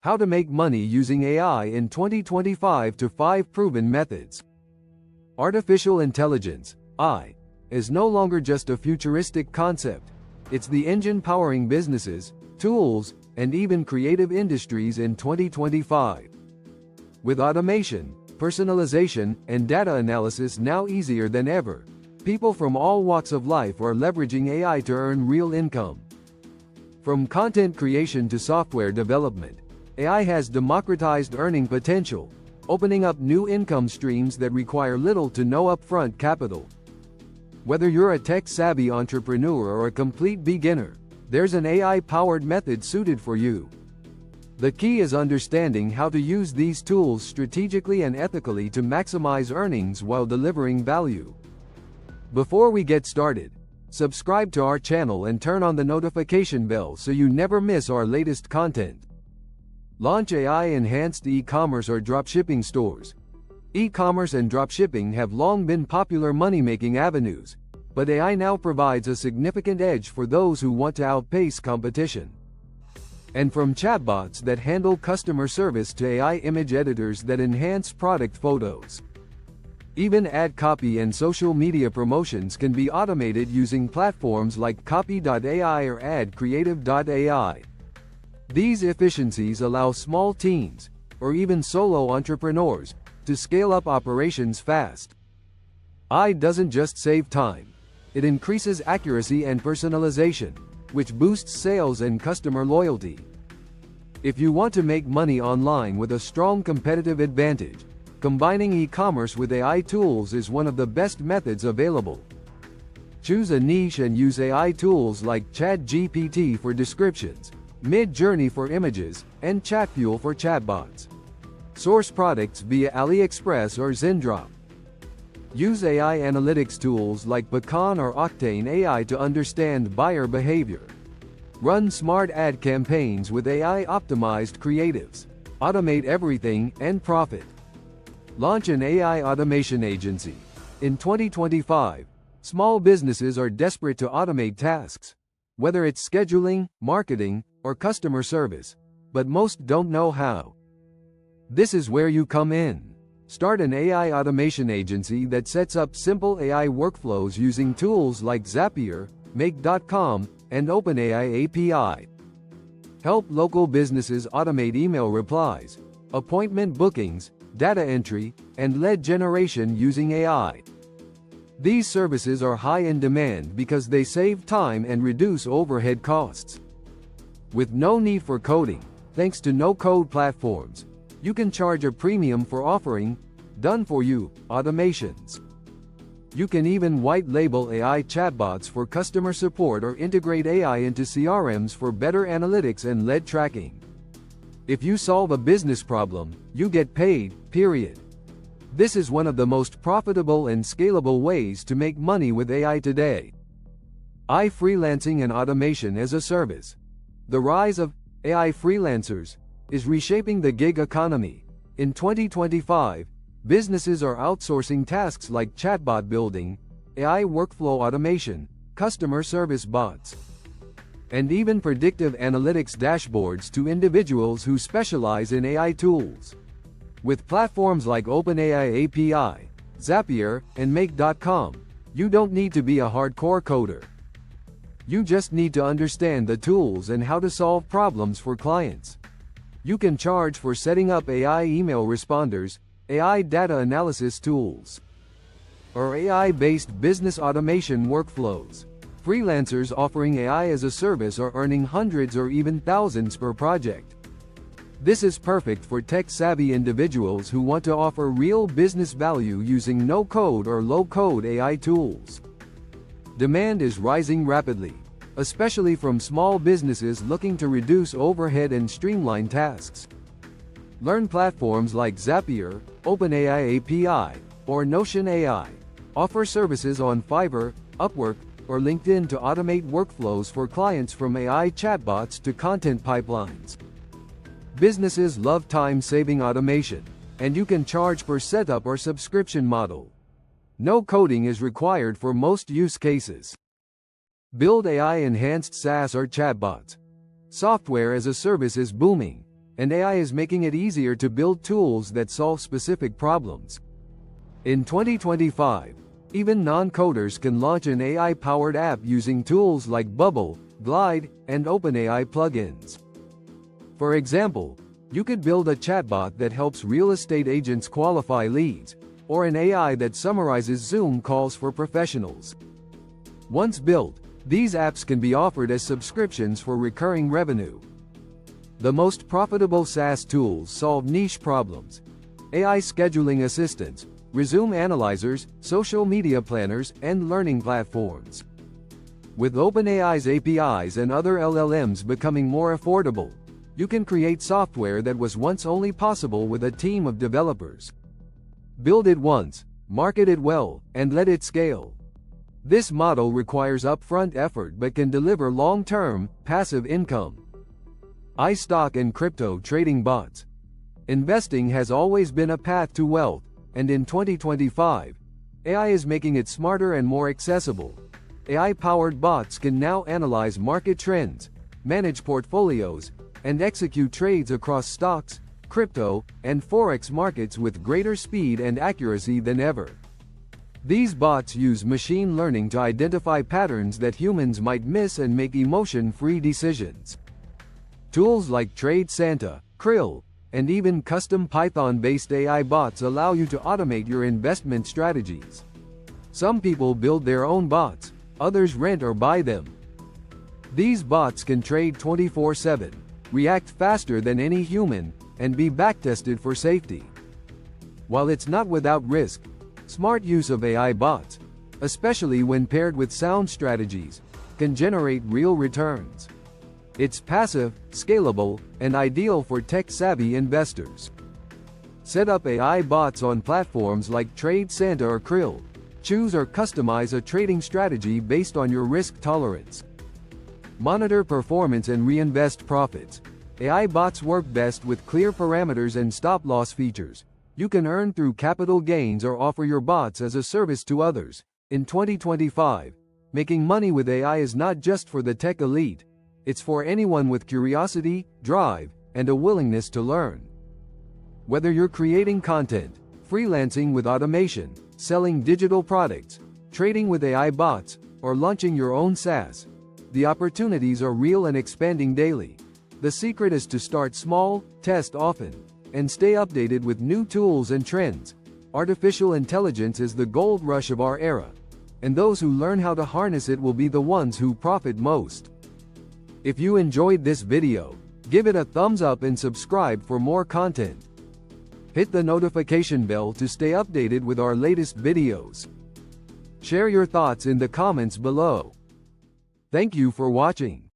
How to make money using AI in 2025 to 5 proven methods. Artificial intelligence, AI, is no longer just a futuristic concept. It's the engine powering businesses, tools, and even creative industries in 2025. With automation, personalization, and data analysis now easier than ever, people from all walks of life are leveraging AI to earn real income. From content creation to software development, AI has democratized earning potential, opening up new income streams that require little to no upfront capital. Whether you're a tech-savvy entrepreneur or a complete beginner, there's an AI-powered method suited for you. The key is understanding how to use these tools strategically and ethically to maximize earnings while delivering value. Before we get started, subscribe to our channel and turn on the notification bell so you never miss our latest content. Launch AI-enhanced e-commerce or dropshipping stores. E-commerce and dropshipping have long been popular money-making avenues, but AI now provides a significant edge for those who want to outpace competition. And from chatbots that handle customer service to AI image editors that enhance product photos. Even ad copy and social media promotions can be automated using platforms like Copy.ai or AdCreative.ai. These efficiencies allow small teams, or even solo entrepreneurs, to scale up operations fast. AI doesn't just save time. It increases accuracy and personalization, which boosts sales and customer loyalty. If you want to make money online with a strong competitive advantage, combining e-commerce with AI tools is one of the best methods available. Choose a niche and use AI tools like ChatGPT for descriptions, Mid-Journey for images, and ChatFuel for chatbots. Source products via AliExpress or Zendrop. Use AI analytics tools like Beacon or Octane AI to understand buyer behavior. Run smart ad campaigns with AI-optimized creatives. Automate everything and profit. Launch an AI automation agency. In 2025, small businesses are desperate to automate tasks, whether it's scheduling, marketing, or customer service, but most don't know how. This is where you come in. Start an AI automation agency that sets up simple AI workflows using tools like Zapier, Make.com, and OpenAI API. Help local businesses automate email replies, appointment bookings, data entry, and lead generation using AI. These services are high in demand because they save time and reduce overhead costs. With no need for coding, thanks to no-code platforms, you can charge a premium for offering done-for-you automations. You can even white-label AI chatbots for customer support or integrate AI into CRMs for better analytics and lead tracking. If you solve a business problem, you get paid, period. This is one of the most profitable and scalable ways to make money with AI today. AI freelancing and automation as a service. The rise of AI freelancers is reshaping the gig economy. In 2025, businesses are outsourcing tasks like chatbot building, AI workflow automation, customer service bots, and even predictive analytics dashboards to individuals who specialize in AI tools. With platforms like OpenAI API, Zapier, and Make.com, you don't need to be a hardcore coder. You just need to understand the tools and how to solve problems for clients. You can charge for setting up AI email responders, AI data analysis tools, or AI-based business automation workflows. Freelancers offering AI as a service are earning hundreds or even thousands per project. This is perfect for tech-savvy individuals who want to offer real business value using no-code or low-code AI tools. Demand is rising rapidly, especially from small businesses looking to reduce overhead and streamline tasks. Learn platforms like Zapier, OpenAI API, or Notion AI. Offer services on Fiverr, Upwork, or LinkedIn to automate workflows for clients from AI chatbots to content pipelines. Businesses love time-saving automation, and you can charge per setup or subscription model. No coding is required for most use cases. Build AI-enhanced SaaS or chatbots. Software as a service is booming. and AI is making it easier to build tools that solve specific problems. In 2025, even non-coders can launch an AI-powered app using tools like Bubble, Glide, and OpenAI plugins. For example, you could build a chatbot that helps real estate agents qualify leads, or an AI that summarizes Zoom calls for professionals. Once built, these apps can be offered as subscriptions for recurring revenue. The most profitable SaaS tools solve niche problems: AI scheduling assistants, resume analyzers, social media planners, and learning platforms. With OpenAI's APIs and other LLMs becoming more affordable, you can create software that was once only possible with a team of developers. Build it once, market it well, and let it scale. This model requires upfront effort but can deliver long-term, passive income. iStock and crypto trading bots. Investing has always been a path to wealth, and in 2025, AI is making it smarter and more accessible. AI-powered bots can now analyze market trends, manage portfolios, and execute trades across stocks, crypto, and forex markets with greater speed and accuracy than ever. These bots use machine learning to identify patterns that humans might miss and make emotion-free decisions. Tools like Trade Santa, Krill, and even custom Python-based AI bots allow you to automate your investment strategies. Some people build their own bots, others rent or buy them. These bots can trade 24/7, react faster than any human, and be backtested for safety. While it's not without risk, smart use of AI bots, especially when paired with sound strategies, can generate real returns. It's passive, scalable, and ideal for tech-savvy investors. Set up AI bots on platforms like Trade Santa or Krill. Choose or customize a trading strategy based on your risk tolerance. Monitor performance and reinvest profits. AI bots work best with clear parameters and stop-loss features. You can earn through capital gains or offer your bots as a service to others. In 2025, making money with AI is not just for the tech elite. It's for anyone with curiosity, drive, and a willingness to learn. Whether you're creating content, freelancing with automation, selling digital products, trading with AI bots, or launching your own SaaS, the opportunities are real and expanding daily. The secret is to start small, test often, and stay updated with new tools and trends. Artificial intelligence is the gold rush of our era, and those who learn how to harness it will be the ones who profit most. If you enjoyed this video, give it a thumbs up and subscribe for more content. Hit the notification bell to stay updated with our latest videos. Share your thoughts in the comments below. Thank you for watching.